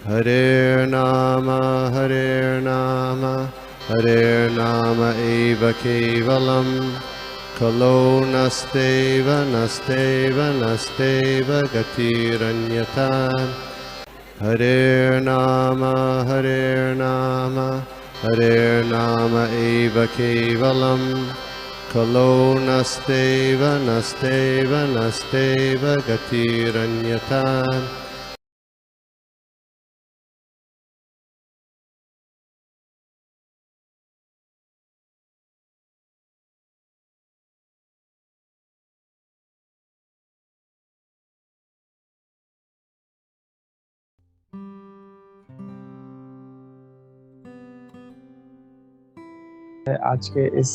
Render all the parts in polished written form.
Hare Nama eva kevalam, kalo nasteva nasteva nasteva gatiranyata. Hare Nama eva kevalam, kalo nasteva nasteva nasteva gatiranyata. आज के इस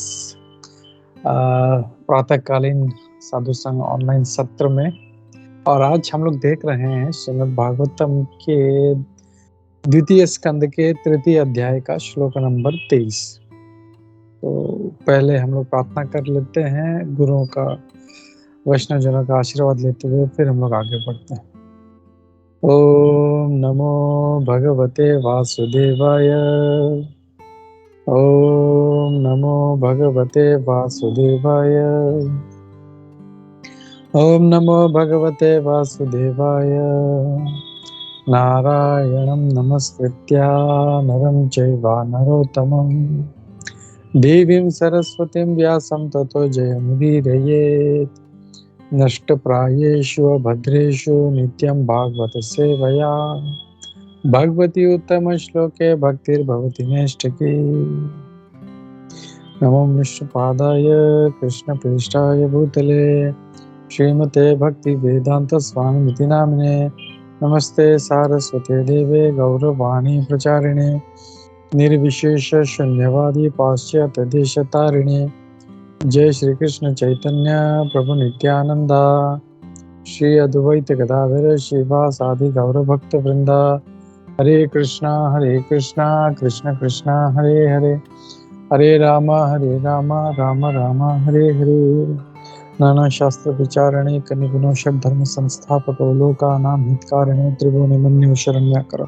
प्रातःकालीन साधु संघ online सत्र में, और आज हम लोग देख रहे हैं श्रीमद् भागवतम के द्वितीय स्कंद के तृतीय अध्याय का श्लोक नंबर 23। तो पहले हम लोग प्रार्थना कर लेते हैं, गुरुओं का, वैष्णव जनों का आशीर्वाद लेते हुए फिर हम लोग आगे बढ़ते हैं। ओम नमो भगवते वासुदेवाय। ओम नमो भगवते वासुदेवाय। ओम नमो भगवते वासुदेवाय। नारायणं नमस्कृत्य नरं चैव नरोत्तमं देवीं सरस्वतीं व्यासं ततो जयमुदीरयेत्। नष्टप्रायेषु भद्रेषु नित्यं भागवत सेवया भगवती उत्तम श्लोके भक्तिर्भवति नैष्ठिकी। नमो विष्णुपादाय कृष्णप्रेष्ठाय भूतले श्रीमते भक्ति वेदांत स्वामिनिति नामिने। नमस्ते सारस्वते देवे गौरवाणी प्रचारिणे निर्विशेष शून्यवादी पाश्चात्य देशतारिणे। जय श्री कृष्ण चैतन्य प्रभु नित्यानंदा श्री अद्वैत गदाधर श्रीवासादि गौर भक्त वृंदा। हरे कृष्णा कृष्ण कृष्णा हरे हरे, हरे राम राम राम हरे हरे। नाना शास्त्र विचारणे कनिगुणोषक धर्म संस्थापक लोकानां हितकारिणे त्रिभुवन मन्यो शरण्याकर।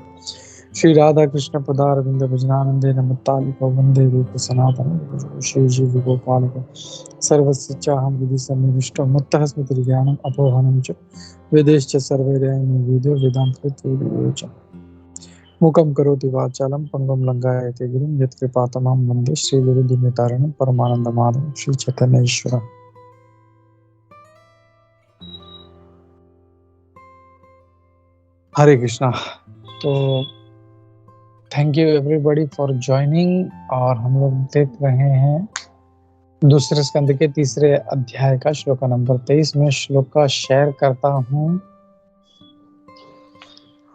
श्री राधा कृष्ण पदारविंद भजनानंदे नमतालिको वंदे रूप सनातन श्री जीव गोपालक सर्वसिचाहं विधि सन्निविष्टो मत्तः स्मृतिर्ज्ञानम् अपोहनं च वेदैश्च सर्वैर्यानि विदो वेदान्तकृत्वेदयोच। मूकं करोति वाचालं पंगुं लङ्घयते गिरिं यत्कृपातमहं वन्दे श्रीगुरुदिनतारिणं परमानन्दमाधवं श्री चैतन्येश्वरम्। हरे कृष्णा। तो thank you everybody for joining, और हम लोग देख रहे हैं दूसरे स्कंद के तीसरे अध्याय का श्लोक नंबर 23 में श्लोक का शेयर करता हूँ।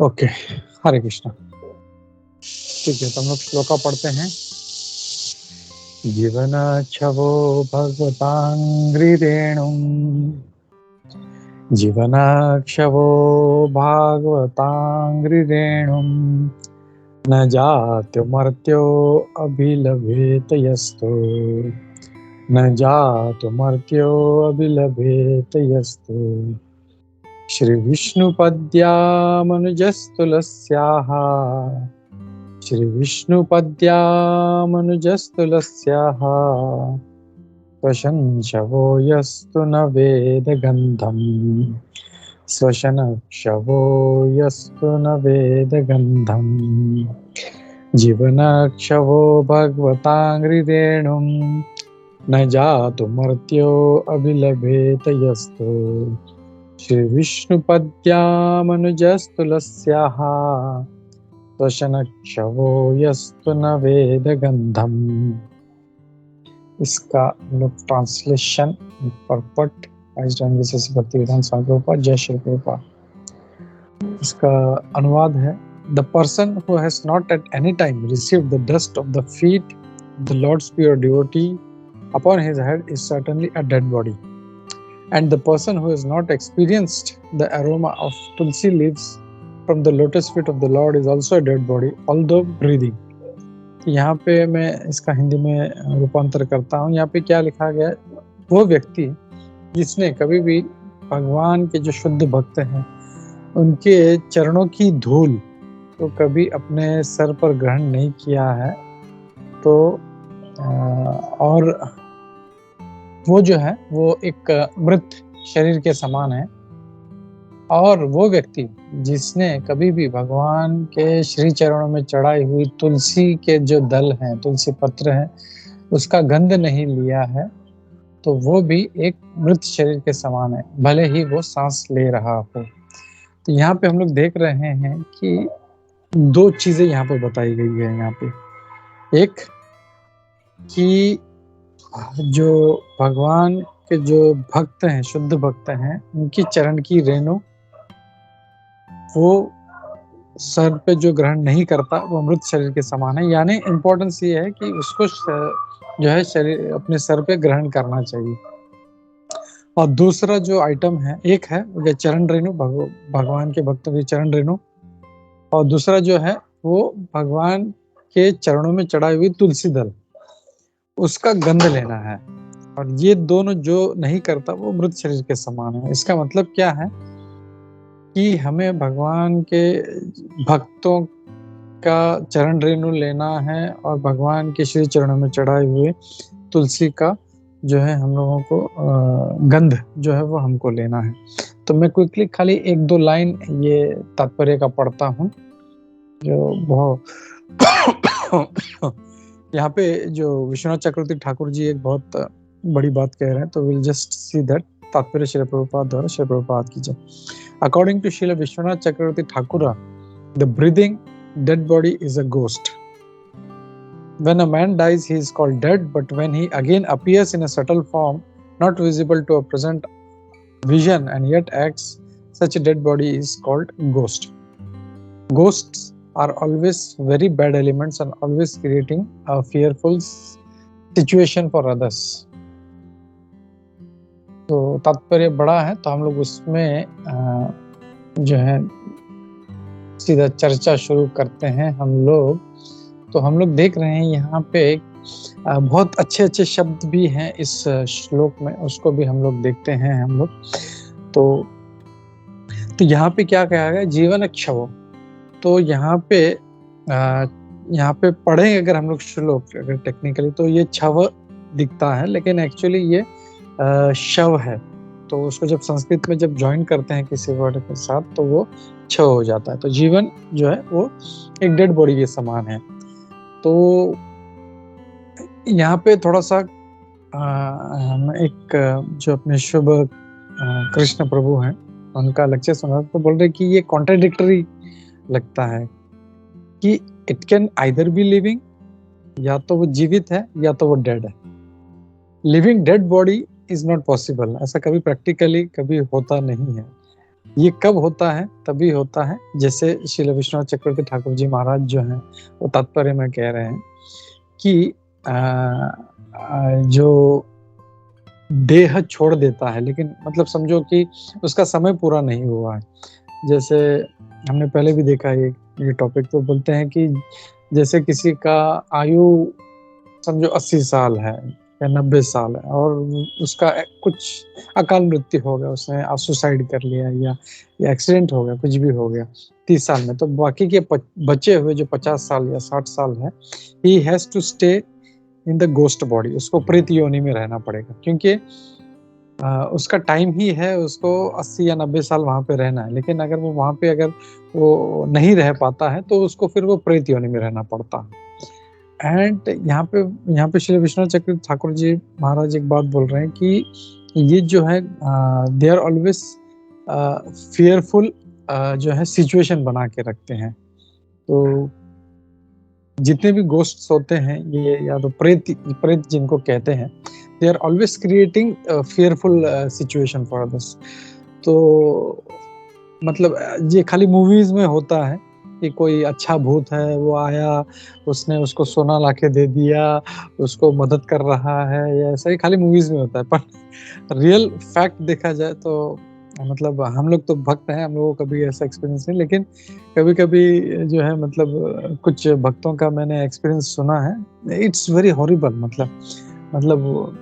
ओके, हरे कृष्णा। ठीक है, तो हम लोग श्लोका पढ़ते हैं। जीवनाक्षवो भगवताङ्घ्रिरेणुम्, जीवनाक्षवो भागवताङ्घ्रिरेणुम्, न जातुमर्त्यो अभिलभेत यस्तु, न जातुमर्त्यो अभिलभेत यस्तु। श्री विष्णुपद्यामनुजस्तुलस्याः, श्री विष्णुपद्यामनुजस्तुलस्याः, स्वशंशवो यस्तु न वेदगन्धम्, स्वशनक्षवो यस्तु न वेदगन्धम्। जीवनक्षवो भगवताङ्घ्रिरेणुम्, न जातुमर्त्यो अभिलभेत यस्तु। श्री विष्णुपद्यामनुजस्तुलस्याः, स्वशनक्षवो यस्तु न वेदगन्धम्। इसका ट्रांसलेशन परपट भक्तिवेदांत स्वामी प्रभुपाद, जय श्री प्रभुपाद। इसका अनुवाद है, the person who has not at any time received the dust of the feet the lord's pure devotee upon his head is certainly a dead body, and the person who has not experienced the aroma of tulsi leaves from the lotus feet of the Lord is also a dead body, although breathing. यहाँ पे मैं इसका हिंदी में रूपांतर करता हूँ। यहाँ पे क्या लिखा गया है, वो व्यक्ति जिसने कभी भी भगवान के जो शुद्ध भक्त हैं उनके चरणों की धूल को कभी अपने सर पर ग्रहण नहीं किया है तो और वो जो है वो एक मृत शरीर के समान है। और वो व्यक्ति जिसने कभी भी भगवान के श्री चरणों में चढ़ाई हुई तुलसी के जो दल हैं, तुलसी पत्र हैं, उसका गंध नहीं लिया है तो वो भी एक मृत शरीर के समान है, भले ही वो सांस ले रहा हो। तो यहाँ पे हम लोग देख रहे हैं कि दो चीजें यहाँ पे बताई गई है। यहाँ पे एक कि जो भगवान के जो भक्त हैं, शुद्ध भक्त हैं, उनकी चरण की रेणु वो सर पे जो ग्रहण नहीं करता वो मृत शरीर के समान है। यानी इम्पोर्टेंस ये है कि उसको जो है शरीर अपने सर पे ग्रहण करना चाहिए। और दूसरा जो आइटम है, एक है वो चरण रेणु, भगवान के भक्तों की चरण रेणु, और दूसरा जो है वो भगवान के चरणों में चढ़ाई हुई तुलसी दल, उसका गंध लेना है। और ये दोनों जो नहीं करता वो मृत शरीर के समान है। इसका मतलब क्या है कि हमें भगवान के भक्तों का चरण रेणु लेना है और भगवान के श्री चरणों में चढ़ाए हुए तुलसी का जो है हम लोगों को गंध जो है वो हमको लेना है। तो मैं क्विकली खाली एक दो लाइन ये तात्पर्य का पढ़ता हूँ जो बहुत यहाँ पे जो विश्वनाथ चक्रवर्ती ठाकुर जी एक बहुत बड़ी बात कह रहे हैं, तो विल जस्ट सी दैट तात्पर्य श्रील प्रभुपाद द्वारा श्रील प्रभुपाद की जय। According to Srila Vishwanath Chakravarti Thakura, the breathing dead body is a ghost. When a man dies, he is called dead, but when he again appears in a subtle form, not visible to a present vision and yet acts, such a dead body is called ghost. Ghosts are always very bad elements and always creating a fearful situation for others. तो तात्पर्य बड़ा है, तो हम लोग उसमें जो है सीधा चर्चा शुरू करते हैं हम लोग। तो हम लोग देख रहे हैं यहाँ पे बहुत अच्छे अच्छे शब्द भी हैं इस श्लोक में, उसको भी हम लोग देखते हैं हम लोग। तो यहाँ पे क्या कहा गया, जीवन क्षव। तो यहाँ पे पढ़ें अगर हम लोग श्लोक, अगर टेक्निकली तो ये छव दिखता है, लेकिन एक्चुअली ये शव है। तो उसको जब संस्कृत में जब ज्वाइन करते हैं किसी वर्ड के साथ तो वो छव हो जाता है। तो जीवन जो है वो एक डेड बॉडी के समान है। तो यहाँ पे थोड़ा सा हम एक जो अपने शुभ कृष्ण प्रभु हैं उनका लेक्चर सुना तो बोल रहे कि ये कॉन्ट्राडिक्टरी लगता है कि it can either B living, या तो वो जीवित है या तो वो डेड है। Living dead body is not possible, ऐसा कभी प्रैक्टिकली कभी होता नहीं है। ये कब होता है, तभी होता है जैसे श्रील विश्वनाथ चक्रवर्ती ठाकुर जी महाराज जो हैं वो तात्पर्य में कह रहे हैं कि जो देह छोड़ देता है, लेकिन मतलब समझो कि उसका समय पूरा नहीं हुआ है। जैसे हमने पहले भी देखा ये टॉपिक, तो बोलते हैं कि जैसे किसी का आयु समझो 80 साल है या 90 साल है और उसका कुछ अकाल मृत्यु हो गया, उसने सुसाइड कर लिया या एक्सीडेंट हो गया, कुछ भी हो गया 30 साल में, तो बाकी के बचे हुए जो 50 साल या 60 साल है, he has to stay in the ghost body. उसको प्रेत योनि में रहना पड़ेगा, क्योंकि उसका टाइम ही है, उसको 80 या 90 साल वहां पे रहना है। लेकिन अगर वो वहां पे अगर वो नहीं रह पाता है तो उसको फिर वो प्रेत योनि में रहना पड़ता है। एंड यहाँ पे श्री विश्वनाथ चक्रवर्ती ठाकुर जी महाराज एक बात बोल रहे हैं कि ये जो है दे आर ऑलवेज फियरफुल जो है सिचुएशन बना के रखते हैं। तो जितने भी गोस्ट्स होते हैं ये या तो प्रेत जिनको कहते हैं, they are always creating fearful situation for others. तो मतलब ये खाली मूवीज में होता है कि कोई अच्छा भूत है, वो आया, उसने उसको सोना लाके दे दिया, उसको मदद कर रहा है, या ऐसा ही खाली मूवीज में होता है। पर रियल फैक्ट देखा जाए तो मतलब हम लोग तो भक्त हैं, हम लोगों को कभी ऐसा एक्सपीरियंस नहीं, लेकिन कभी कभी जो है मतलब कुछ भक्तों का मैंने एक्सपीरियंस सुना है। It's very horrible. मतलब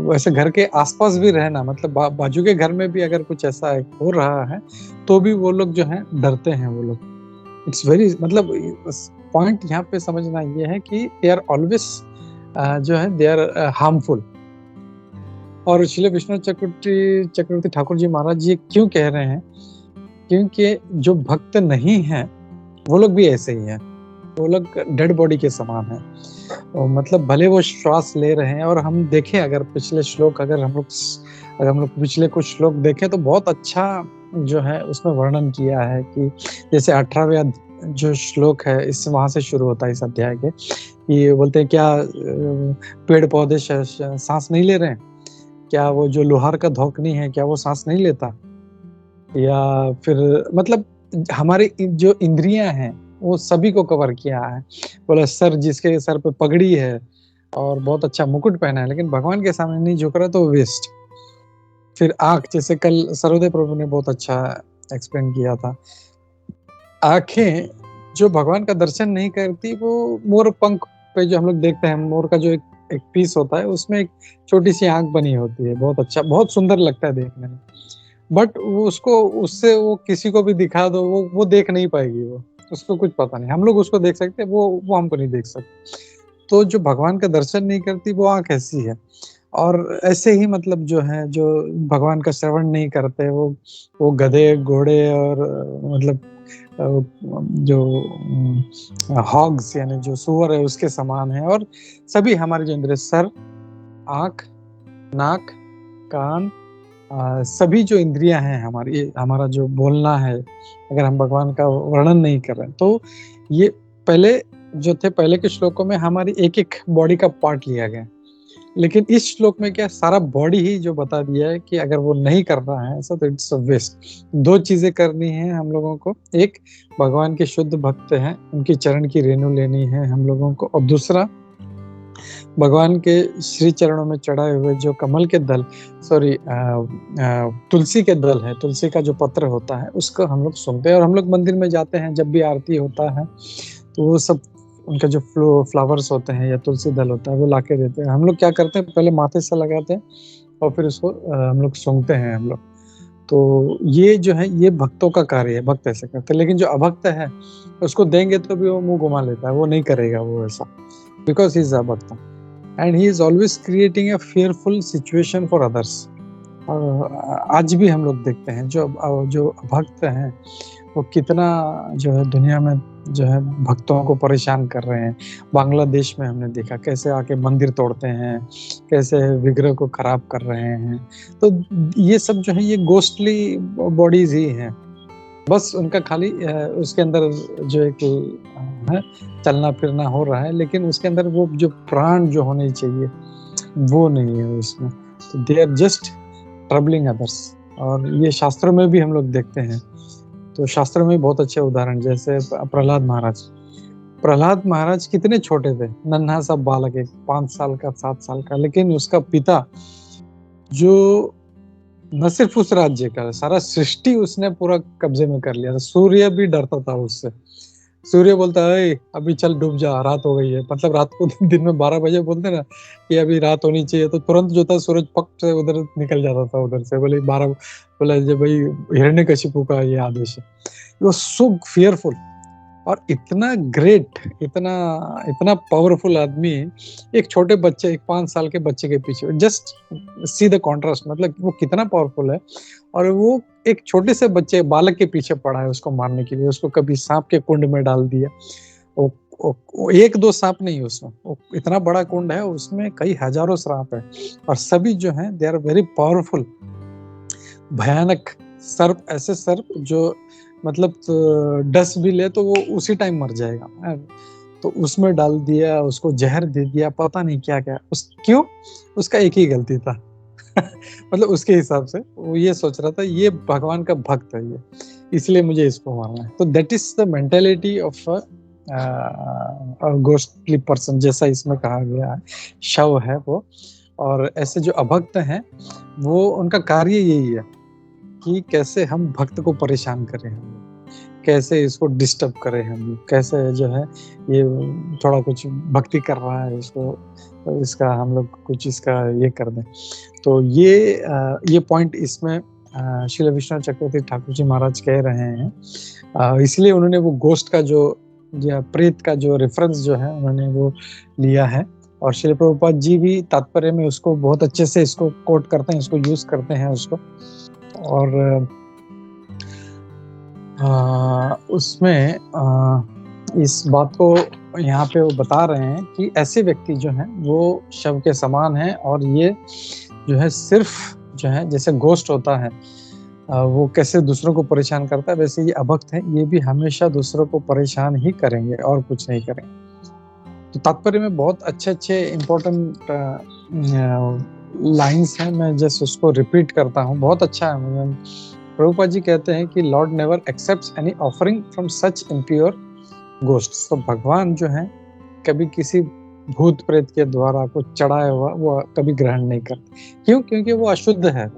वैसे घर के आसपास भी रहना, मतलब बाजू के घर में भी अगर कुछ ऐसा हो रहा है तो भी वो लोग जो है डरते हैं वो लोग। इट्स वेरी, मतलब पॉइंट यहाँ पे समझना ये है कि दे आर ऑलवेज जो है दे आर हार्मफुल। और श्री विश्वनाथ चक्रवर्ती ठाकुर जी महाराज ये क्यों कह रहे हैं? क्योंकि जो भक्त नहीं हैं वो लोग भी ऐसे ही हैं, वो लोग डेड बॉडी के समान हैं। मतलब भले वो श्वास ले रहे हैं, और हम देखें अगर पिछले श्लोक, अगर हम लोग पिछले कुछ श्लोक देखें तो बहुत अच्छा जो है उसमें वर्णन किया है कि जैसे 18वें जो श्लोक है इस वहां से शुरू होता है इस अध्याय के, कि बोलते हैं क्या पेड़ पौधे सांस नहीं ले रहे हैं? क्या वो जो लोहार का धोकनी है क्या वो सांस नहीं लेता? या फिर मतलब हमारी जो इंद्रियां हैं वो सभी को कवर किया है। बोला सर, जिसके सर पे पगड़ी है और बहुत अच्छा मुकुट पहना है लेकिन भगवान के सामने नहीं झुक रहा तो वेस्ट। फिर आंख, जैसे कल सरोदय प्रभु ने बहुत अच्छा एक्सप्लेन किया था, आंखें जो भगवान का दर्शन नहीं करती वो मोर पंख पे जो हम लोग देखते हैं, मोर का जो एक पीस होता है उसमें एक छोटी सी आंख बनी होती है, बहुत अच्छा, बहुत सुंदर लगता है देखने में। बट वो उसको, उससे वो किसी को भी दिखा दो वो देख नहीं पाएगी, वो उसको कुछ पता नहीं। हम लोग उसको देख सकते हैं, वो हमको नहीं देख सकते। तो जो भगवान का दर्शन नहीं करती वो आंख ऐसी है। और ऐसे ही मतलब जो है जो भगवान का श्रवण नहीं करते वो गधे घोड़े और मतलब जो हॉग्स यानी जो सुअर है उसके समान है। और सभी हमारे जो इंद्रिय, सर, आंख, नाक, कान, सभी जो इंद्रियां हैं हमारी, हमारा जो बोलना है, अगर हम भगवान का वर्णन नहीं कर रहे हैं तो ये पहले जो थे, पहले के श्लोकों में हमारी एक एक बॉडी का पार्ट लिया गया, लेकिन इस श्लोक में क्या सारा बॉडी ही जो बता दिया है कि अगर वो नहीं कर रहा है ऐसा तो इट्स अ वेस्ट। दो चीजें करनी है हम लोगों को, एक भगवान के शुद्ध भक्त हैं उनकी चरण की रेणु लेनी है हम लोगों को, और दूसरा भगवान के श्री चरणों में चढ़ाए हुए जो कमल के दल, सॉरी तुलसी के दल है, तुलसी का जो पत्र होता है उसको हम लोग सुनते हैं। और हम लोग मंदिर में जाते हैं जब भी आरती होता है तो वो सब उनका जो फ्लावर्स होते हैं या तुलसी दल होता है वो लाके देते हैं। हम लोग क्या करते हैं, पहले माथे से लगाते हैं और फिर उसको हम लोग सूंघते हैं हम लोग। तो ये जो है ये भक्तों का कार्य है, भक्त ऐसे करते हैं। लेकिन जो अभक्त है उसको देंगे तो भी वो मुंह घुमा लेता है, वो नहीं करेगा वो ऐसा, बिकॉज ही इज अ भक्त and he is always creating a fearful situation for others. और आज भी हम लोग देखते हैं जो भक्त हैं वो कितना जो है दुनिया में जो है भक्तों को परेशान कर रहे हैं। बांग्लादेश में हमने देखा कैसे आके मंदिर तोड़ते हैं, कैसे विग्रह को खराब कर रहे हैं। तो ये सब जो है ये गोस्टली बॉडीज ही हैं, बस उनका खाली उसके अंदर जो एक है चलना फिरना हो रहा है, लेकिन उसके अंदर वो जो प्राण जो होने चाहिए वो नहीं है उसमें। तो they are just troubling others. और ये शास्त्रों में भी हम लोग देखते हैं, तो शास्त्रों में बहुत अच्छे उदाहरण, जैसे प्रहलाद महाराज कितने छोटे थे, नन्हा सा बालक, एक 5 साल का 7 साल का, लेकिन उसका पिता जो न सिर्फ उस राज्य का, सारा सृष्टि उसने पूरा कब्जे में कर लिया था। सूर्य भी डरता था उससे। सूर्य बोलता है अभी चल डूब जा, रात हो गई है। मतलब रात को दिन में 12 बजे बोलते ना कि अभी रात होनी चाहिए, तो तुरंत जो था सूरज पक से उधर निकल जाता था उधर से। बोले 12, बोला जब भाई हिरण्यकशिपु का ये आदेश है। वो सो फियरफुल और इतना ग्रेट, इतना पावरफुल आदमी एक छोटे बच्चे, एक 5 साल के बच्चे के पीछे। जस्ट सी द कॉन्ट्रास्ट, मतलब वो कितना पावरफुल है और वो एक छोटे से बच्चे बालक के पीछे पड़ा है उसको मारने के लिए। उसको कभी सांप के कुंड में डाल दिया। वो 1-2 सांप नहीं, उसमें वो इतना बड़ा कुंड है, उसमें कई हजारों सांप है और सभी जो है दे आर वेरी पावरफुल, भयानक सर्प, ऐसे सर्प जो मतलब डस भी ले तो वो उसी टाइम मर जाएगा। तो उसमें डाल दिया, उसको जहर दे दिया, पता नहीं क्या क्या। क्यों? उसका एक ही गलती था मतलब उसके हिसाब से वो ये सोच रहा था ये भगवान का भक्त है ये, इसलिए मुझे इसको मारना है। तो that is the mentality of ghostly person, जैसा इसमें कहा गया है, शव है वो। और ऐसे जो अभक्त हैं वो, उनका कार्य यही है कि कैसे हम भक्त को परेशान करें, हम कैसे इसको डिस्टर्ब करें, हम कैसे जो है ये थोड़ा कुछ भक्ति कर रहा है इसका हम लोग कुछ इसका ये कर दें। तो ये पॉइंट इसमें श्रील विश्वनाथ चक्रवर्ती ठाकुर जी महाराज कह रहे हैं, इसलिए उन्होंने वो गोस्ट का जो या प्रेत का जो रेफरेंस जो है उन्होंने वो लिया है। और श्रील प्रभुपाद जी भी तात्पर्य में उसको बहुत अच्छे से इसको कोट करते हैं, इसको यूज करते हैं उसको। और उसमें इस बात को यहाँ पे वो बता रहे हैं कि ऐसे व्यक्ति जो हैं वो शव के समान हैं, और ये जो है सिर्फ जो है जैसे गोस्ट होता है वो कैसे दूसरों को परेशान करता है, वैसे ये अभक्त है, ये भी हमेशा दूसरों को परेशान ही करेंगे और कुछ नहीं करेंगे। तो तात्पर्य में बहुत अच्छे इम्पोर्टेंट लाइंस हैं, मैं जस्ट उसको रिपीट करता हूँ, बहुत अच्छा है। प्रभुपाद जी कहते हैं कि Lord never accepts any offering from such impure ghosts. तो भगवान जो है कभी किसी भूत प्रेत के द्वारा कुछ चढ़ाया हुआ वो कभी ग्रहण नहीं करते। क्यों? क्योंकि वो अशुद्ध है।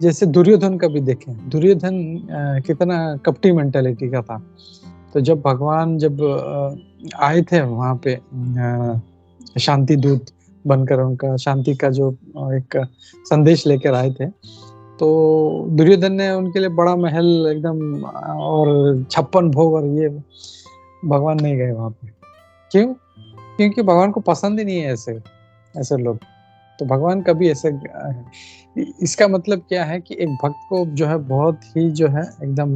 जैसे दुर्योधन का भी देखें, दुर्योधन कितना कपटी मेंटेलिटी का था। तो जब भगवान जब आए थे वहां पे शांति दूत बनकर, उनका शांति का जो एक संदेश लेकर आए थे, तो दुर्योधन ने उनके लिए बड़ा महल एकदम और 56 भोग और ये, भगवान नहीं गए वहां पे। क्यों? क्योंकि भगवान को पसंद ही नहीं है ऐसे लोग। तो भगवान कभी ऐसे, इसका मतलब क्या है कि एक भक्त को जो है बहुत ही जो है एकदम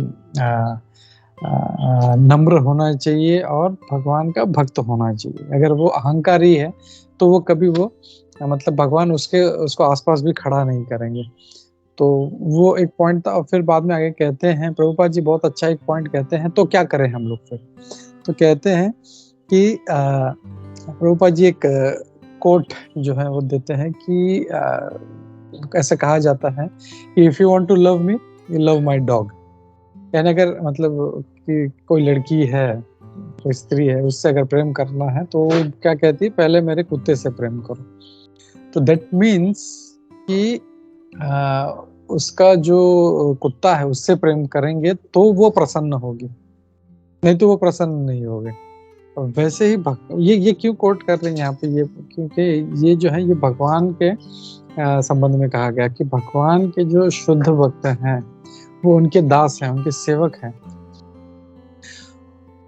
नम्र होना चाहिए और भगवान का भक्त होना चाहिए। अगर वो अहंकारी है तो वो कभी वो मतलब भगवान उसको आसपास भी खड़ा नहीं करेंगे। तो वो एक पॉइंट था। और फिर बाद में आगे कहते हैं प्रभुपाद जी बहुत अच्छा एक पॉइंट कहते हैं, तो क्या करें हम लोग फिर? तो कहते हैं कि प्रभुपाद जी एक कोट जो है वो देते हैं कि ऐसे कहा जाता है कि if you want to love me you love my dog. यानी अगर मतलब कि कोई लड़की है, कोई स्त्री है, उससे अगर प्रेम करना है तो क्या कहती है, पहले मेरे कुत्ते से प्रेम करो। तो दैट मीन्स कि उसका जो कुत्ता है उससे प्रेम करेंगे तो वो प्रसन्न होगी, नहीं तो वो प्रसन्न नहीं होगे। वैसे ही ये क्यों कोट कर रहे हैं यहाँ पे, ये क्योंकि ये जो है ये भगवान के संबंध में कहा गया कि भगवान के जो शुद्ध भक्त हैं वो उनके दास हैं, उनके सेवक हैं।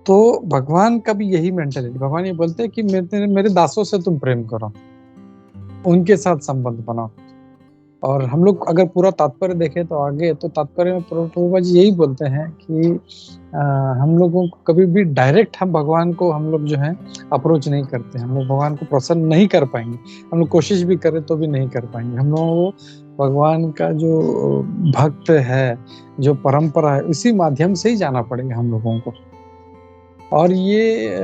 तो भगवान का भी यही मेंटालिटी, भगवान ये बोलते हैं कि मेरे दासों से तुम प्रेम करो, उनके साथ संबंध बनाओ। और हम लोग अगर पूरा तात्पर्य देखें तो आगे तो तात्पर्य में प्रभुपाद जी यही बोलते हैं कि हम लोगों को कभी भी डायरेक्ट हम भगवान को हम लोग जो है अप्रोच नहीं करते, हम लोग भगवान को प्रसन्न नहीं कर पाएंगे। हम लोग कोशिश भी करें तो भी नहीं कर पाएंगे। हम लोगों को भगवान का जो भक्त है, जो परंपरा है, इसी माध्यम से ही जाना पड़ेगा हम लोगों को। और ये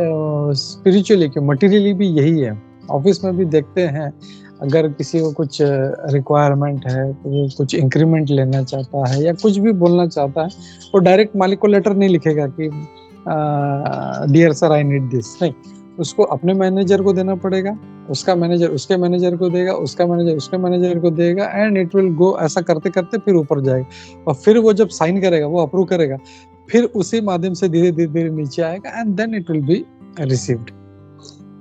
स्पिरिचुअली क्यों मटेरियली भी यही है। ऑफिस में भी देखते हैं अगर किसी को कुछ रिक्वायरमेंट है तो वो कुछ इंक्रीमेंट लेना चाहता है या कुछ भी बोलना चाहता है, वो डायरेक्ट मालिक को लेटर नहीं लिखेगा कि dear sir I need this, नहीं, उसको अपने मैनेजर को देना पड़ेगा, उसका मैनेजर उसके मैनेजर को देगा, उसका मैनेजर उसके मैनेजर को देगा, एंड इट विल गो, ऐसा करते करते फिर ऊपर जाएगा। और फिर वो जब साइन करेगा, वो अप्रूव करेगा, फिर उसी माध्यम से धीरे धीरे नीचे आएगा and then it will be received.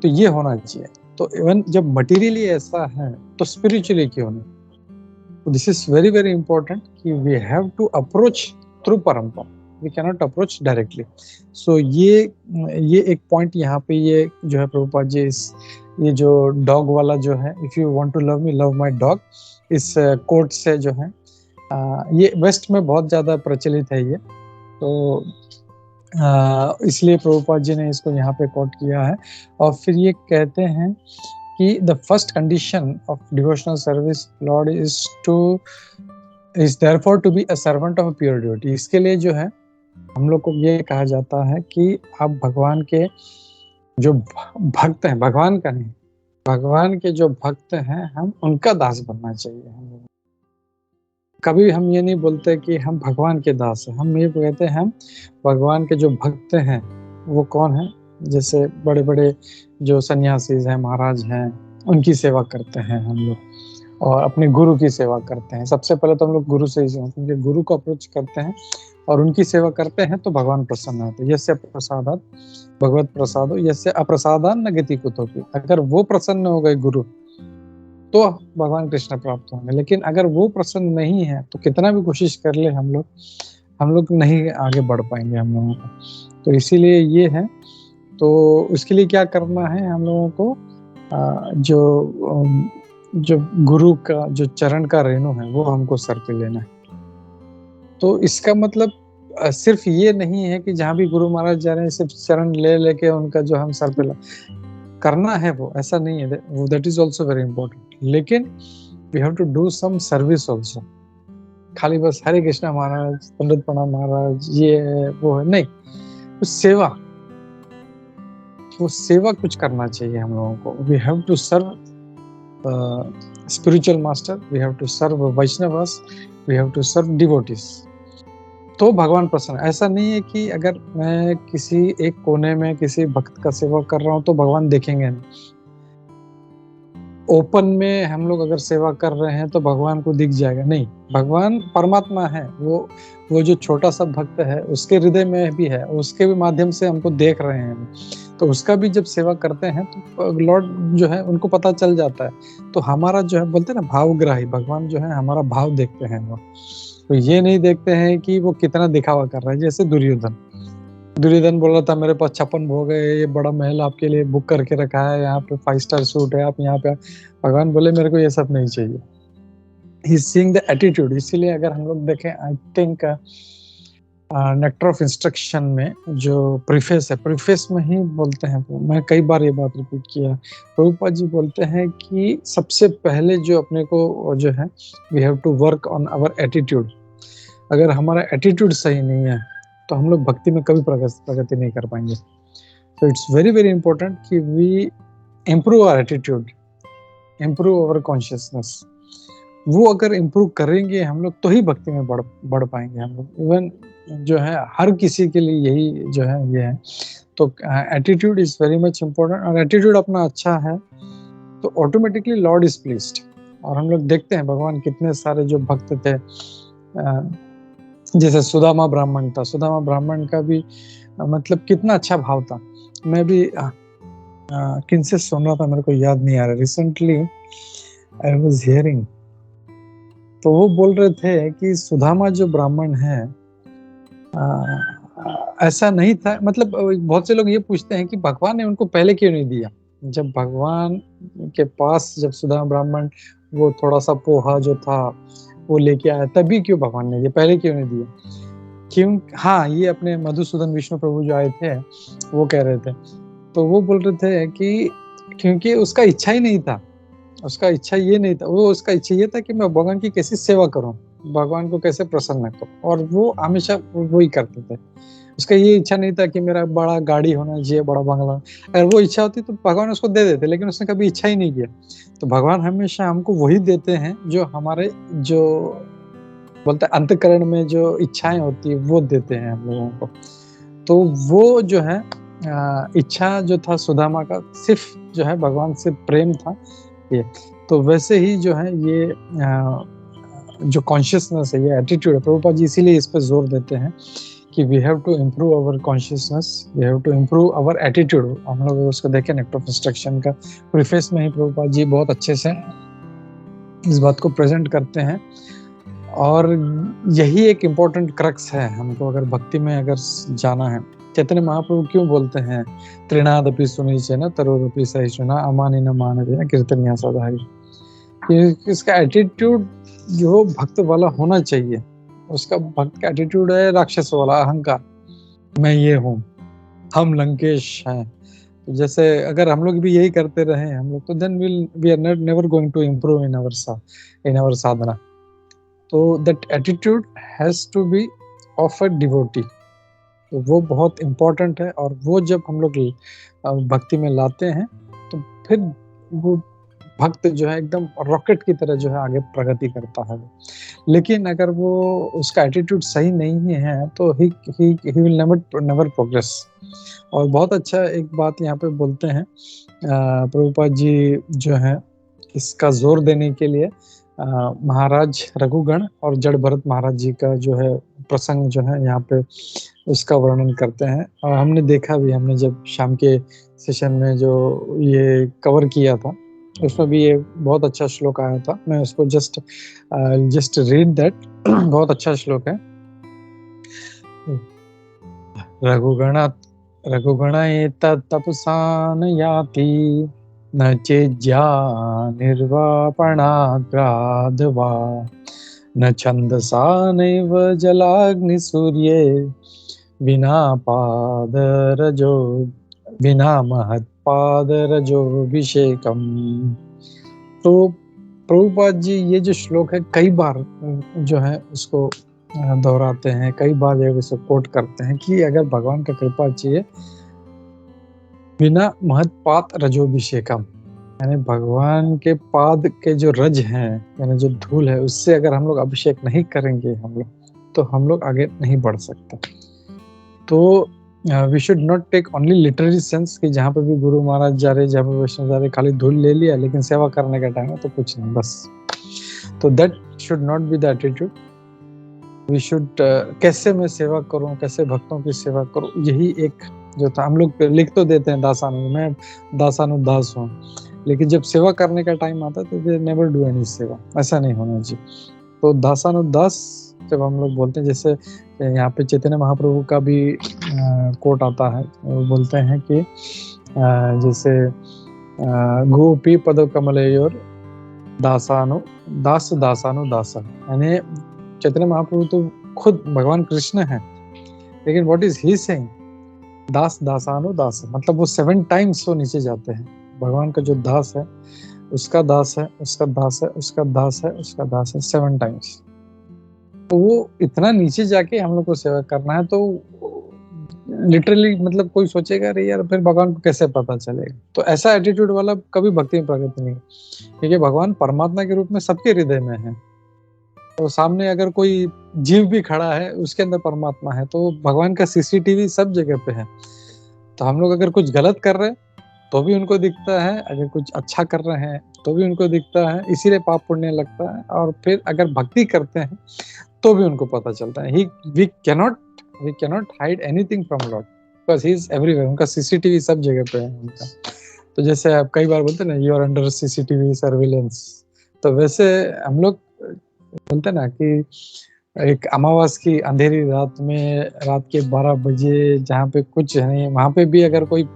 तो ये होना चाहिए। तो इवन जब मटेरियली ऐसा है तो स्पिरिचुअली क्यों नहीं? तो this is very very important कि we have to approach through parampara, we can not approach directly. So ये एक पॉइंट यहाँ पे ये जो है प्रभुपाद जी ये जो डॉग वाला जो है, if you want to love me love my dog, इस कोट से जो है ये वेस्ट में बहुत ज्यादा प्रचलित है ये, तो इसलिए प्रभुपाद जी ने इसको यहाँ पे कोट किया है। और फिर ये कहते हैं कि the first condition of devotional service lord is therefore to be a servant of pure devotee. इसके लिए जो है हम लोग को ये कहा जाता है कि आप भगवान के जो भक्त हैं, भगवान का नहीं, भगवान के जो भक्त हैं हम उनका दास बनना चाहिए। हम लोग कभी हम ये नहीं बोलते कि हम भगवान के दास हैं, हम ये कहते हैं हम भगवान के जो भक्त हैं। वो कौन है? जैसे बड़े बड़े जो सन्यासी हैं, महाराज हैं, उनकी सेवा करते हैं हम लोग, और अपने गुरु की सेवा करते हैं। सबसे पहले तो हम लोग गुरु से ही उनके गुरु को अप्रोच करते हैं और उनकी सेवा करते हैं तो भगवान प्रसन्न होते हैं। यस्य प्रसादात भगवत प्रसादो यस्य अप्रसादान न गति कुतोपि। अगर वो प्रसन्न हो गए गुरु, तो भगवान कृष्ण प्राप्त होंगे। लेकिन अगर वो प्रसन्न नहीं है तो कितना भी कोशिश कर ले हम लोग नहीं आगे बढ़ पाएंगे हम लोगों को। तो इसीलिए ये है, तो उसके लिए क्या करना है हम लोगों को, जो गुरु का जो चरण का रेणु है वो हमको सर पे लेना है। तो इसका मतलब सिर्फ ये नहीं है कि जहाँ भी गुरु महाराज जा रहे हैं सिर्फ चरण ले लेके उनका जो हम सर पे करना है, वो ऐसा नहीं है, वो that is also very important. लेकिन we have to do some service also. खाली बस हरे कृष्णा महाराज, पंडित प्रणाम महाराज, ये है वो है, नहीं, वो सेवा कुछ करना चाहिए हम लोगों को। We have to serve spiritual master, we have to serve Vaishnavas, we have to serve devotees, तो भगवान प्रसन्न। ऐसा नहीं है कि अगर मैं किसी एक कोने में किसी भक्त का सेवा कर रहा हूँ तो भगवान देखेंगे नहीं। ओपन में हम लोग अगर सेवा कर रहे हैं तो भगवान को दिख जाएगा, नहीं, भगवान परमात्मा है, वो जो छोटा सा भक्त है उसके हृदय में भी है, उसके भी माध्यम से हमको देख रहे हैं, तो उसका भी जब सेवा करते हैं तो लॉर्ड जो है उनको पता चल जाता है। तो हमारा जो है बोलते हैं ना भावग्राही, भगवान जो है हमारा भाव देखते हैं वो, तो ये नहीं देखते हैं कि वो कितना दिखावा कर रहा है। जैसे दुर्योधन बोल रहा था मेरे पास 56 भोग है, ये बड़ा महल आपके लिए बुक करके रखा है, यहाँ पे 5 स्टार सूट है, आप यहाँ पे। भगवान बोले मेरे को ये सब नहीं चाहिए। He seeing the attitude. इसीलिए अगर हम लोग देखें, I think nectar of instruction में जो प्रीफेस है, प्रीफेस में ही बोलते हैं, मैं कई बार ये बात रिपीट किया, प्रभुपाद जी बोलते हैं कि सबसे पहले जो अपने को जो है, we have to work on our attitude. अगर हमारा एटीट्यूड सही नहीं है तो हम लोग भक्ति में कभी प्रगति नहीं कर पाएंगे। तो इट्स वेरी वेरी इंपॉर्टेंट कि we improve our attitude, improve our consciousness. वो अगर इम्प्रूव करेंगे हम लोग तो ही भक्ति में बढ़ पाएंगे हम लोग। इवन जो है हर किसी के लिए यही जो है ये है। तो attitude is very much important, और एटीट्यूड अपना अच्छा है तो ऑटोमेटिकली लॉर्ड इज प्लीज्ड। और हम लोग देखते हैं भगवान कितने सारे जो भक्त थे, जैसे सुदामा ब्राह्मण था, सुदामा ब्राह्मण का भी मतलब कितना अच्छा भाव था। मैं भी किनसे सुन रहा था, मेरे को याद नहीं आ रहा, रिसेंटली आई वाज हियरिंग, तो वो बोल रहे थे कि सुदामा जो ब्राह्मण है ऐसा नहीं था, मतलब बहुत से लोग ये पूछते हैं कि भगवान ने उनको पहले क्यों नहीं दिया। जब भगवान के पास जब सुदामा ब्राह्मण वो थोड़ा सा पोहा जो था वो लेके आया, तभी क्यों भगवान ने दिया, पहले क्यों नहीं दिया? क्यों? हाँ, ये अपने मधुसूदन विष्णु प्रभु जो आए थे वो कह रहे थे, तो वो बोल रहे थे कि क्योंकि उसका इच्छा ही नहीं था, उसका इच्छा ये नहीं था, वो उसका इच्छा ये था कि मैं भगवान की कैसे सेवा करूं, भगवान को कैसे प्रसन्न करूं, और वो हमेशा वही करते थे। उसका ये इच्छा नहीं था कि मेरा बड़ा गाड़ी होना चाहिए, बड़ा बंगला। अगर वो इच्छा होती तो भगवान उसको दे देते, लेकिन उसने कभी इच्छा ही नहीं किया। तो भगवान हमेशा हमको वही देते हैं जो हमारे जो बोलते हैं अंतःकरण में जो इच्छाएं होती है वो देते हैं हम लोगों को। तो वो जो है इच्छा जो था सुदामा का, सिर्फ जो है भगवान से प्रेम था ये। तो वैसे ही जो है ये जो कॉन्शियसनेस है, ये एटीट्यूड है, प्रभुपाद जी इसीलिए इस पे जोर देते हैं कि we have to improve our consciousness, we have to improve our attitude. हम लोग उसको देखें नेक्टर ऑफ इंस्ट्रक्शन का प्रीफेस में ही प्रभुपाद जी बहुत अच्छे से इस बात को प्रेजेंट करते हैं। और यही एक इम्पोर्टेंट क्रक्स है हमको अगर भक्ति में अगर जाना है। चैतन्य महाप्रभु क्यों बोलते हैं त्रिनादपि सुनिचेन तरोरपि सहिष्णुना अमानि न मानते कीर्तनिया सदाहि। इसका एटीट्यूड जो भक्त वाला होना चाहिए, उसका भक्त का एटीट्यूड है राक्षस वाला, अहंकार, मैं ये हूँ, हम लंकेश हैं। जैसे अगर हम लोग भी यही करते रहे हम लोग, तो then we are never going to improve in our sadhana. तो that attitude has to be of a devotee. तो वो बहुत इम्पोर्टेंट है, और वो जब हम लोग भक्ति में लाते हैं तो फिर वो भक्त जो है एकदम रॉकेट की तरह जो है आगे प्रगति करता है। लेकिन अगर वो उसका एटीट्यूड सही नहीं है तो ही विल नेवर प्रोग्रेस। और बहुत अच्छा एक बात यहाँ पे बोलते हैं प्रभुपाद जी जो है इसका जोर देने के लिए महाराज रघुगण और जड़ भरत महाराज जी का जो है प्रसंग जो है यहाँ पे उसका वर्णन करते हैं। और हमने देखा भी, हमने जब शाम के सेशन में जो ये कवर किया था उसमें भी ये बहुत अच्छा श्लोक आया था, मैं उसको जस्ट रीड दैट। बहुत अच्छा श्लोक है। रघुगण एतत्तपसा न याति, न चेज्या निर्वापणाग्राद वा, न छन्दसा नैव जलाग्निसूर्ये, विना पादरजो विना महत्पादरजोभिषेकम्। तो प्रभुपाद जी ये जो श्लोक है कई बार जो है उसको दोहराते हैं, कई बार ये इसको कोट करते हैं कि अगर भगवान का कृपा चाहिए, बिना महत्पाद रजोभिषेकम, यानी भगवान के पाद के जो रज हैं, यानी जो धूल है, उससे अगर हम लोग अभिषेक नहीं करेंगे तो हम लोग आगे नहीं बढ़ सकते। तो we should not take only literary sense कि जहाँ पे भी गुरु महाराज जा रहे, जहाँ पे वैष्णव जा रहे, खाली धूल ले लिया, लेकिन सेवा करने का टाइम है तो कुछ नहीं, बस। तो that should not be the attitude. We should कैसे मैं सेवा करूं, कैसे भक्तों की सेवा करूं, यही एक जो था। हम लोग लिख तो देते हैं दासानु, मैं दासानुदास हूँ, लेकिन जब सेवा करने का टाइम आता है तो दे नेवर डू एनी सेवा, ऐसा नहीं होना चाहिए। तो दासानुदास जब हम लोग बोलते हैं, जैसे यहाँ पे चैतन्य महाप्रभु का भी कोट आता है, वो बोलते हैं कि जैसे गोपी पद कमलयोर दासानु दासा, यानी चैतन्य महाप्रभु तो खुद भगवान कृष्ण है, लेकिन व्हाट इज ही सेइंग, दासानु दास, मतलब वो 7 टाइम्स वो नीचे जाते हैं। भगवान का जो दास है, उसका दास है, उसका दास है, उसका दास है, उसका दास है, 7 टाइम्स। तो वो इतना नीचे जाके हम लोग को सेवा करना है, तो लिटरली मतलब कोई सोचेगा अरे यार फिर भगवान को कैसे पता चलेगा। तो ऐसा एटीट्यूड वाला कभी भक्ति में प्रगति नहीं, क्योंकि भगवान परमात्मा के रूप में सबके हृदय में है। तो सामने अगर कोई जीव भी खड़ा है, उसके अंदर परमात्मा है, तो भगवान का सीसीटीवी सब जगह पे है। तो हम लोग अगर कुछ गलत कर रहे हैं तो भी उनको दिखता है, अगर कुछ अच्छा कर रहे हैं तो भी उनको दिखता है, इसीलिए पाप पुण्य लगता है। और फिर अगर भक्ति करते हैं तो भी उनको पता चलता है। We cannot hide anything from lord, because he is everywhere. उनका सीसीटीवी सब जगह पे है उनका। तो जैसे आप कई बार बोलते हैं ना, you are under CCTV surveillance, तो वैसे हम लोग बोलते ना कि एक अमावस की अंधेरी रात में, रात के 12 बजे, जहाँ पे कुछ नहीं, वहां पे भी अगर कोई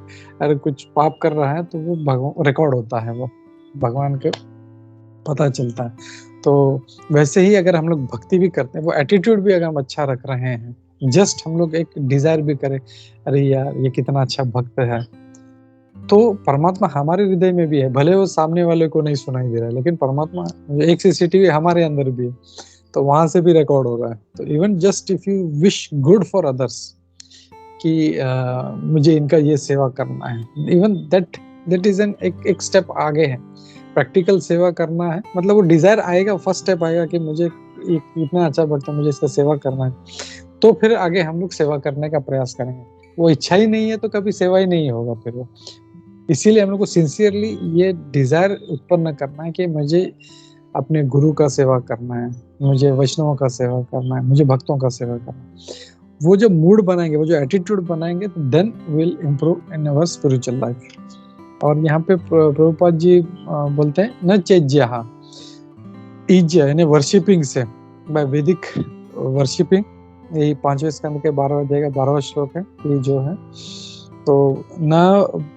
कुछ पाप कर रहा है तो वो भगवान रिकॉर्ड होता है, वो भगवान के पता चलता है। तो वैसे ही अगर हम लोग भक्ति भी करते हैं, वो एटीट्यूड भी अगर हम अच्छा रख रहे हैं, जस्ट हम लोग एक डिजायर भी करें, अरे यार ये कितना अच्छा भक्त है, तो परमात्मा हमारे हृदय में भी है। भले वो सामने वाले को नहीं सुनाई दे रहा है, लेकिन परमात्मा एक सीसीटीवी हमारे अंदर भी है, तो वहां से भी रिकॉर्ड हो रहा है। तो even just if you wish good for others कि मुझे इनका ये सेवा करना है, इवन दैट इज एन एक स्टेप आगे है। प्रैक्टिकल सेवा करना है, मतलब वो डिजायर आएगा, फर्स्ट स्टेप आएगा कि मुझे इतना अच्छा भक्त, मुझे इसका सेवा करना है, तो फिर आगे हम लोग सेवा करने का प्रयास करेंगे। वो इच्छा ही नहीं है तो कभी सेवा ही नहीं होगा फिर वो। इसीलिए हम लोग को सिंसियरली ये डिजायर उत्पन्न करना है कि मुझे अपने गुरु का सेवा करना है, मुझे वैष्णवों का सेवा करना है, मुझे भक्तों का सेवा करना है। वो जो मूड बनाएंगे, वो जो एटीट्यूड बनाएंगे, तो then will improve in our spiritual life. और यहाँ पे प्रभुपाद जी बोलते हैं न चेज्या, ईज्य यानी वर्शिपिंग से, बाय वैदिक वर्शिपिंग, यही 5वें स्कंद के 12वें अध्याय का 12वां श्लोक है ये जो है। तो न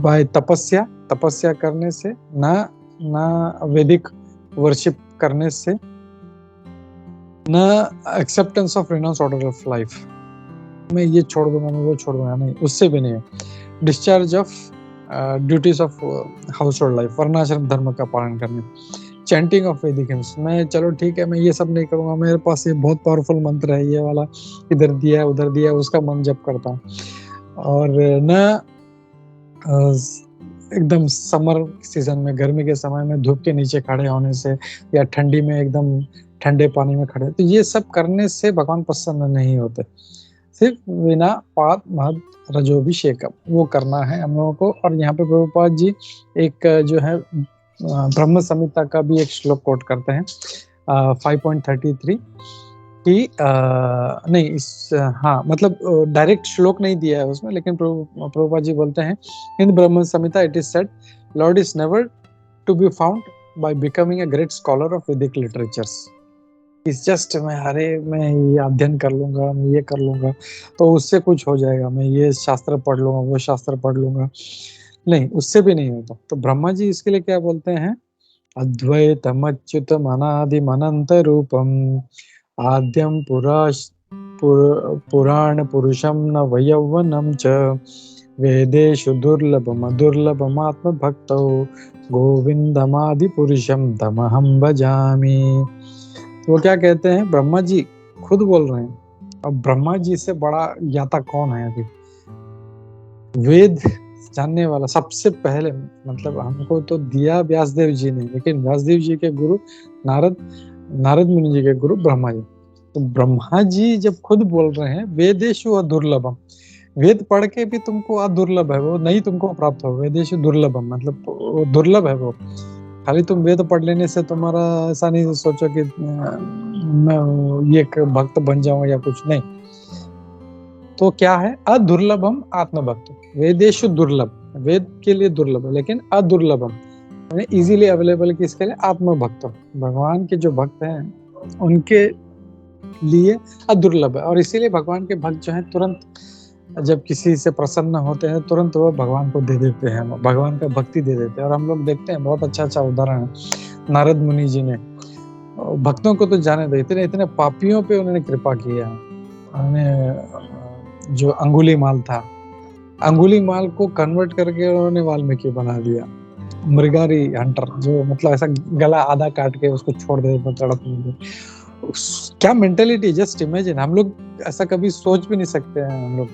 बाय तपस्या करने से, ना वैदिक वर्शिप करने से, ना acceptance of renounce order of life, मैं ये छोड़ दूंगा, मैं वो छोड़ दूंगा, नहीं, उससे भी नहीं है। Discharge of duties of house hold life, वर्णाश्रम धर्म का पालन करने। चैंटिंग ऑफ वैदिक हिम्स, मैं चलो ठीक है, मैं ये सब नहीं करूंगा, मेरे पास ये बहुत पावरफुल मंत्र है, ये वाला इधर दिया उधर दिया, उसका मन जप करता हूँ। और न एकदम समर सीजन में, गर्मी के समय में धूप के नीचे खड़े होने से, या ठंडी में एकदम ठंडे पानी में खड़े, तो ये सब करने से भगवान प्रसन्न नहीं होते। सिर्फ बिना पाद महद रजोभिषेक वो करना है हम लोगों को। और यहाँ पे प्रभुपाद जी एक जो है ब्रह्म संहिता का भी एक श्लोक कोट करते हैं, 5.33 कि नहीं इस हाँ मतलब डायरेक्ट श्लोक नहीं दिया है उसमें, लेकिन प्रभुपाद जी बोलते हैं in Brahma Samhita it is said lord is never to be found by becoming a great scholar of Vedic literatures. It's just मैं ये अध्ययन कर लूंगा, मैं ये कर लूंगा तो उससे कुछ हो जाएगा, मैं ये शास्त्र पढ़ लूंगा, वो शास्त्र पढ़ लूंगा, नहीं, उससे भी नहीं होता। तो ब्रह्मा जी इसके लिए क्या बोलते हैं, अद्वैतम अच्युतम अनादिम अनंत रूपम आद्यम पुराण पुरुषम न वयौवनम च वेदेषु दुर्लभम दुर्लभम आत्म भक्तो गोविंदमादि पुरुषम तमहम भजामि। वो क्या कहते हैं, ब्रह्मा जी खुद बोल रहे हैं। अब ब्रह्मा जी से बड़ा ज्ञाता कौन है अभी, वेद जानने वाला सबसे पहले, मतलब हमको तो दिया व्यासदेव जी ने, लेकिन व्यासदेव जी के गुरु नारद मुनि जी के गुरु ब्रह्मा जी। तो ब्रह्मा जी जब खुद बोल रहे हैं वेदेषु अदुर्लभम, वेद पढ़ के भी तुमको अदुर्लभ है, वो नहीं तुमको प्राप्त हो, वेदेषु दुर्लभम मतलब वो दुर्लभ है। वो खाली तुम वेद पढ़ लेने से तुम्हारा ऐसा नहीं सोचो कि मैं ये भक्त बन जाऊं या कुछ, नहीं। तो क्या है, अदुर्लभम आत्मभक्त, वेदेषु दुर्लभ, वेद के लिए दुर्लभ है लेकिन अदुर्लभम यानी इजीली अवेलेबल किसके लिए, आत्मभक्त, भगवान के जो भक्त हैं उनके लिए अदुर्लभ है। और इसीलिए भगवान के भक्त जो है तुरंत जब किसी से प्रसन्न होते हैं तुरंत वो भगवान को दे देते हैं, भगवान का भक्ति दे देते हैं। और हम लोग देखते हैं बहुत अच्छा उदाहरण है नारद मुनि जी ने, भक्तों को तो जाने दे, इतने पापियों पे उन्होंने कृपा किया। उन्होंने जो अंगुलीमाल था, अंगुलीमाल को कन्वर्ट करके उन्होंने वाल्मीकि बना दिया, मृगारी हंटर, जो मतलब ऐसा गला आधा काट के उसको छोड़ देता तड़प में। क्या मेंटेलिटी, जस्ट इमेजिन, हम लोग ऐसा कभी सोच भी नहीं सकते हैं हम लोग,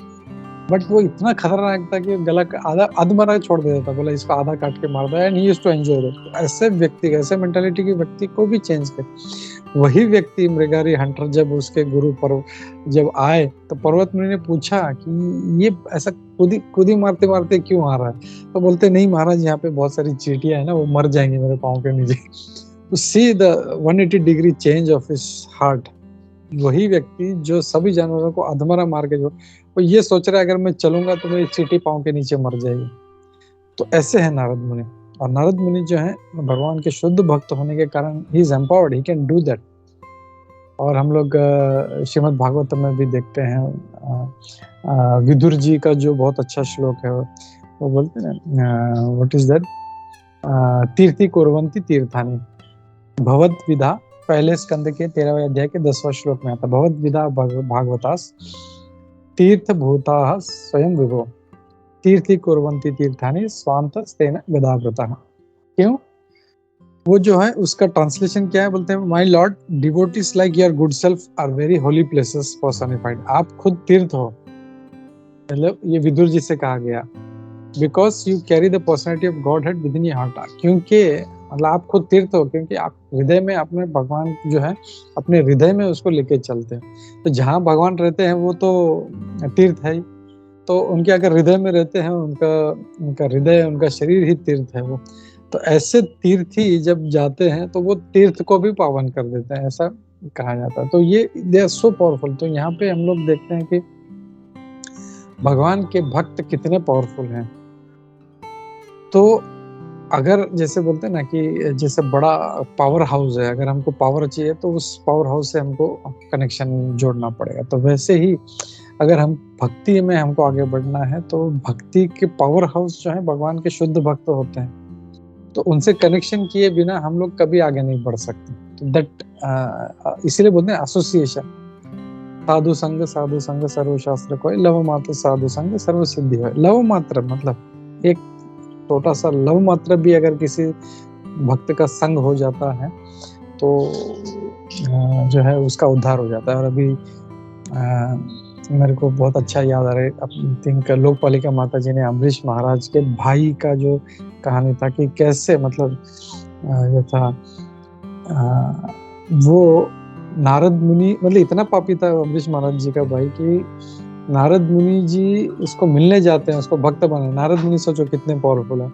बट वो इतना खतरनाक था कि गला आधा अधमरा छोड़ देता था, बोला इसको आधा काट के मार दो, and he used to enjoy it. ऐसे व्यक्ति, ऐसे मेंटालिटी के व्यक्ति को भी चेंज कर। वही व्यक्ति मृगारी हंटर जब उसके गुरु पर जब आए तो पर्वत मुनि ने पूछा कि ये ऐसा खुदी मारते मारते क्यों आ रहा है, तो बोलते नहीं महाराज, यहाँ पे बहुत सारी चींटियां है ना, वो मर जाएंगी मेरे पाँव के नीचे। To see the 180 degree change of his heart, वही व्यक्ति जो सभी जानवरों को अधमरा मार के जो वो ये सोच रहा है अगर मैं चलूंगा तो मेरी चींटी पाँव के नीचे मर जाएगी। तो ऐसे है नारद मुनि। और नारद मुनि जो है भगवान के शुद्ध भक्त होने के कारण he is empowered, he can do that. और हम लोग श्रीमद् भागवत में भी देखते हैं विदुर जी का जो बहुत अच्छा श्लोक है, वो बोलते हैं व्हाट इज दैट, तीर्थी कुर्वन्ति तीर्थानि भगवद विधा, पहले स्कंद के 13वें अध्याय के 10वां श्लोक में आता, भगवद विधा भागवतास तीर्थ भूता स्वयं विभो तीर्थी कुर्वन्ति तीर्थानि स्वांतस्तेन गदाव्रतः। क्यों, वो जो है उसका ट्रांसलेशन क्या है, बोलते हैं my lord devotees like your good self are very holy places personified. आप खुद तीर्थ हो, मतलब ये विदुर जी से कहा गया, because you carry the personality of God head with in your heart. क्योंकि मतलब आप खुद तीर्थ हो, क्योंकि आप हृदय में अपने भगवान जो है अपने हृदय में उसको लेके चलते हैं। तो जहाँ भगवान रहते हैं वो तो तीर्थ है ही, तो उनके अगर हृदय में रहते हैं उनका हृदय, उनका शरीर ही तीर्थ है वो। तो ऐसे तीर्थी जब जाते हैं तो वो तीर्थ को भी पावन कर देते हैं, ऐसा कहा जाता है। तो ये दे आर सो पावरफुल। तो यहाँ पे हम लोग देखते हैं कि भगवान के भक्त कितने पावरफुल हैं। तो अगर जैसे बोलते हैं ना कि जैसे बड़ा पावर हाउस है, अगर हमको पावर चाहिए तो उस पावर हाउस से हमको कनेक्शन जोड़ना पड़ेगा। तो वैसे ही अगर हम भक्ति में हमको आगे बढ़ना है तो भक्ति के पावर हाउस जो है भगवान के शुद्ध भक्त होते हैं, तो उनसे कनेक्शन किए बिना हम लोग कभी आगे नहीं बढ़ सकते। तो दैट इसीलिए बोलते हैं एसोसिएशन, साधु संग सर्वशास्त्र कोई, लव मात्र साधु संग सर्व सिद्धि है। लव मात्र मतलब एक छोटा सा लव मात्र भी अगर किसी भक्त का संग हो जाता है तो जो है उसका उद्धार हो जाता है। और अभी मेरे को बहुत अच्छा याद आ रहा है, आई थिंक लोकपालिका माता जी ने अम्बरीश महाराज के भाई का जो कहानी था कि कैसे मतलब जो था वो नारद मुनि, मतलब इतना पापी था अम्बरीश महाराज जी का भाई कि नारद मुनि जी उसको मिलने जाते हैं, उसको भक्त बना। नारद मुनि सोचो कितने पावरफुल है।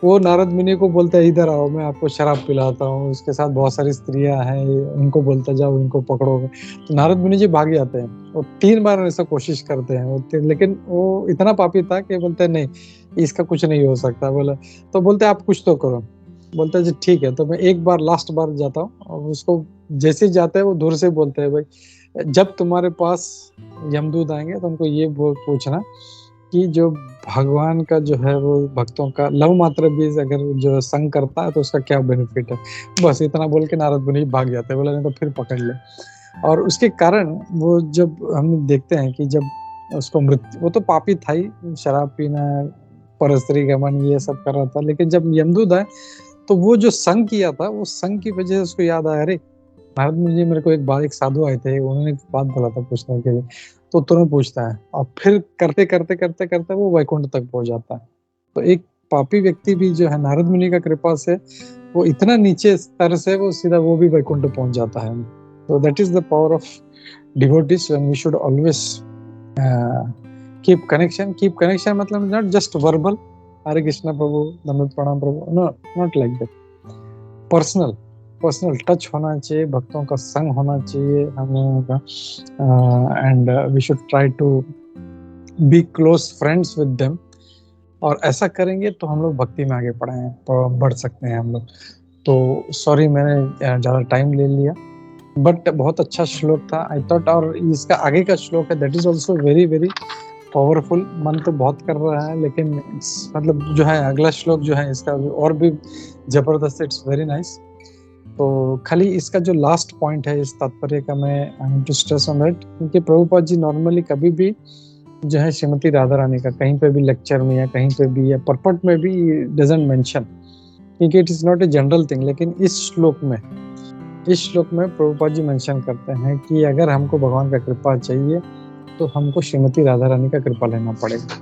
वो नारद मुनि को बोलता है इधर आओ, मैं आपको शराब पिलाता हूँ, उसके साथ बहुत सारी स्त्रियां हैं, उनको बोलता जाओ इनको पकड़ोगे। तो नारद मुनि जी भाग जाते हैं। वो 3 बार ऐसा कोशिश करते हैं लेकिन वो इतना पापी था कि बोलते नहीं इसका कुछ नहीं हो सकता। बोला तो बोलते आप कुछ तो करो। बोलता है जी ठीक है, तो मैं एक बार लास्ट बार जाता हूँ, और उसको जैसे ही जाता है वो दूर से बोलते हैं, भाई जब तुम्हारे पास यमदूत आएंगे तो उनको ये पूछना कि जो भगवान का जो है वो भक्तों का लव मात्र भी अगर जो संग करता है तो उसका क्या बेनिफिट है। बस इतना बोल के नारद मुनि भाग जाते हैं, बोला नहीं तो फिर पकड़ ले। और उसके कारण वो जब हम देखते हैं कि जब उसको मृत्यु, वो तो पापी था ही, शराब पीना, परस्त्री गमन ये सब कर रहा था, लेकिन जब यमदूत आए तो वो जो संग किया था, वो संग की वजह से उसको याद आया, अरे नारद मुनि जी मेरे को एक बार एक साधु आए थे, उन्होंने एक बात बोला था पूछने के लिए, तो तुरंत पूछता है, और फिर करते करते करते करते वो वैकुंठ तक पहुंच जाता है। तो एक पापी व्यक्ति भी जो है नारद मुनि का कृपा से वो इतना नीचे स्तर से वो सीधा वो भी वैकुंठ पहुंच जाता है। तो that is the power of devotees, and we should always keep connection मतलब not just verbal Hare Krishna प्रभु दंडवत प्रणाम प्रभु, no not like that, personal touch होना चाहिए, भक्तों का संग होना चाहिए हम लोगों का, and we should try to be close friends with them. और ऐसा करेंगे तो हम लोग भक्ति में आगे बढ़ सकते हैं हम लोग। तो सॉरी मैंने ज़्यादा टाइम ले लिया, बट बहुत अच्छा श्लोक था आई थॉट। और इसका आगे का श्लोक है that is also very very powerful. मन तो बहुत कर रहा है, लेकिन मतलब जो है अगला श्लोक जो है इसका और भी जबरदस्त, इट्स वेरी नाइस। तो खाली इसका जो लास्ट पॉइंट है इस तात्पर्य का मैं आई टू स्ट्रेस ऑन दैट, क्योंकि प्रभुपाद जी नॉर्मली कभी भी जो है श्रीमती राधा रानी का कहीं पे भी लेक्चर में या कहीं पे भी या परपट में भी डजंट मेंशन, क्योंकि it is not a general thing. लेकिन इस श्लोक में प्रभुपाद जी मेंशन करते हैं कि अगर हमको भगवान का कृपा चाहिए तो हमको श्रीमती राधा रानी का कृपा लेना पड़ेगा,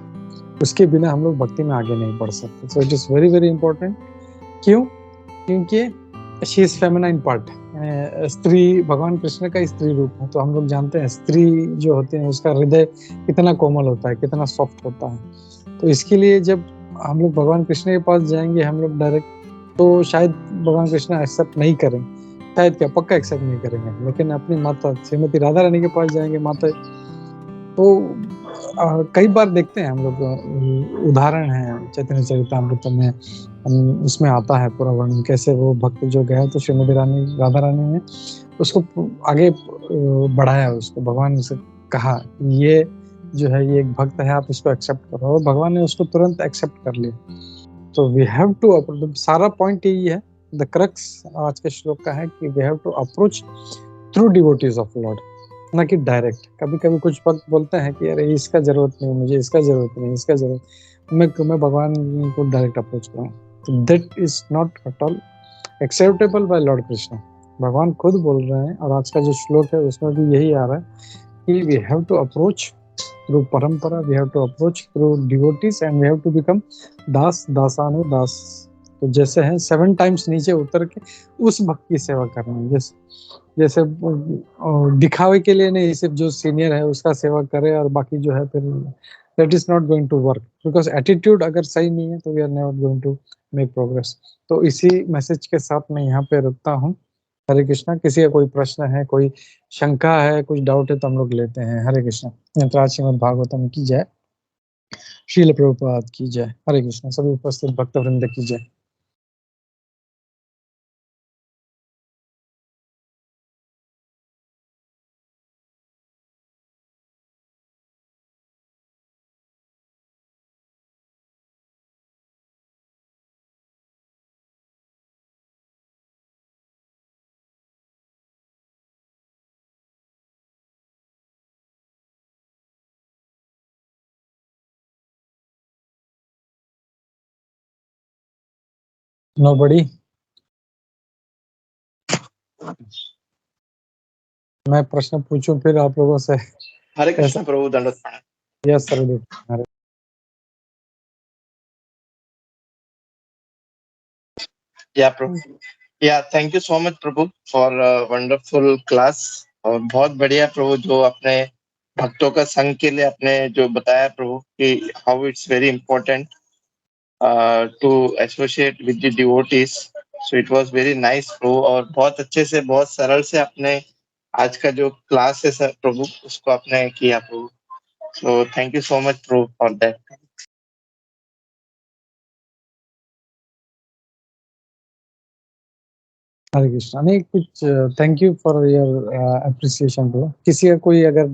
उसके बिना हम लोग भक्ति में आगे नहीं बढ़ सकते। So it is very very important. क्यों? क्योंकि शी इज फेमिनाइन पार्ट, स्त्री भगवान कृष्ण का स्त्री रूप है। तो हम लोग जानते हैं स्त्री जो होते हैं उसका हृदय कितना कोमल होता है, कितना सॉफ्ट होता है। तो इसके लिए जब हम लोग भगवान कृष्ण के पास जाएंगे हम लोग डायरेक्ट, तो शायद भगवान कृष्ण एक्सेप्ट नहीं करेंगे, शायद क्या पक्का एक्सेप्ट नहीं करेंगे। लेकिन अपनी माता श्रीमती राधा रानी के पास जाएंगे माता, तो कई बार देखते हैं हम लोग, उदाहरण है चैतन्य चरितामृत में, उसमें आता है पूरा वर्णन कैसे वो भक्त जो गया तो श्रीमती राधा रानी ने उसको आगे बढ़ाया, उसको भगवान ने कहा ये जो है ये एक भक्त है, आप इसको एक्सेप्ट करो, और भगवान ने उसको तुरंत एक्सेप्ट कर लिया। तो वी हैव टू, सारा पॉइंट यही है, द क्रक्स आज के श्लोक का है कि we have to approach through devotees of lord, ना कि डायरेक्ट। कभी कभी कुछ भक्त बोलते हैं कि अरे इसका जरूरत नहीं, मुझे इसका जरूरत नहीं, इसका जरूरत, मैं भगवान को डायरेक्ट अप्रोच करूँ, तो that is not at all acceptable bye Lord Krishna. भगवान खुद बोल रहे हैं, और आज का जो श्लोक है उसमें भी यही आ रहा है कि we have to approach through parampara, we have to approach through devotees, and we have to become das dasanu das. तो जैसे हैं 7 टाइम्स नीचे उतर के उस भक्त की सेवा करना, जैसे दिखावे के लिए नहीं, सिर्फ जो सीनियर है उसका सेवा करे और बाकी जो है फिर, that is not going to work, because attitude अगर सही नहीं है तो we are never going to make progress. तो इसी मैसेज के साथ मैं यहाँ पे रुकता हूँ। हरे कृष्णा। किसी का कोई प्रश्न है, कोई शंका है, कुछ डाउट है तो हम लोग लेते हैं। हरे कृष्णा। यंत्राज श्रीमद् भागवतम की जय, श्रील प्रभुपाद की जय। हरे कृष्णा। सभी उपस्थित भक्त वृंद की जय। नोबडी। मैं प्रश्न पूछूं फिर आप लोगों से? हरे कृष्ण प्रभु, दंडवत प्रणाम। Yes sir. Hare Yeah, Prabhu. Yeah, thank you so much, Prabhu, for a wonderful class. और बहुत बढ़िया प्रभु जो अपने भक्तों का संग के लिए आपने जो बताया प्रभु कि how it's very important to associate with the devotees. So it was very nice Prabhu, और बहुत अच्छे से बहुत सरल से आपने आज का जो क्लास है सर प्रभु उसको आपने किया प्रभु। So thank you so much Prabhu for that. Hare Krishna. नहीं कुछ, thank you for your appreciation bro. किसी का कोई अगर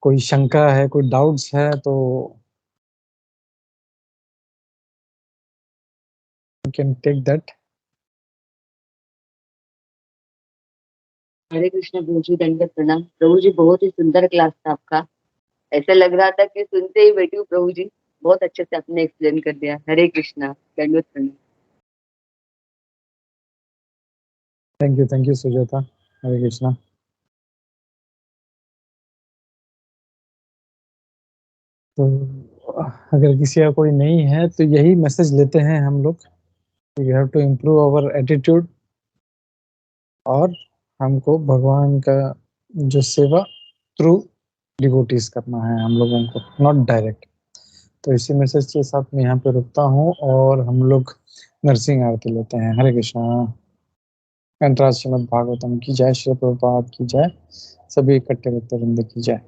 कोई शंका है, कोई डाउट्स है तो यू कैन टेक दैट। हरे कृष्ण प्रभु जी, दंडवत प्रणाम। प्रभु जी बहुत ही सुंदर क्लास था आपका। ऐसा लग रहा था कि सुनते ही बैठी हूँ प्रभु जी। बहुत अच्छे से आपने एक्सप्लेन कर दिया। हरे कृष्णा, दंडवत प्रणाम। Thank you Sujata. हरे कृष्णा। तो अगर किसी का कोई नहीं है तो यही मैसेज लेते हैं हम लोग, we have to improve our attitude, और हमको भगवान का जो सेवा थ्रू डिवोटीज करना है हम लोगों को, नॉट डायरेक्ट। तो इसी मैसेज के साथ मैं यहाँ पे रुकता हूँ और हम लोग नरसिंह आरती लेते हैं। हरे कृष्णा। अंतराज श्रीमद् भागवतम की जय, श्री प्रभुपाद की जय, सभी इकट्ठे भक्त वृंद की जय।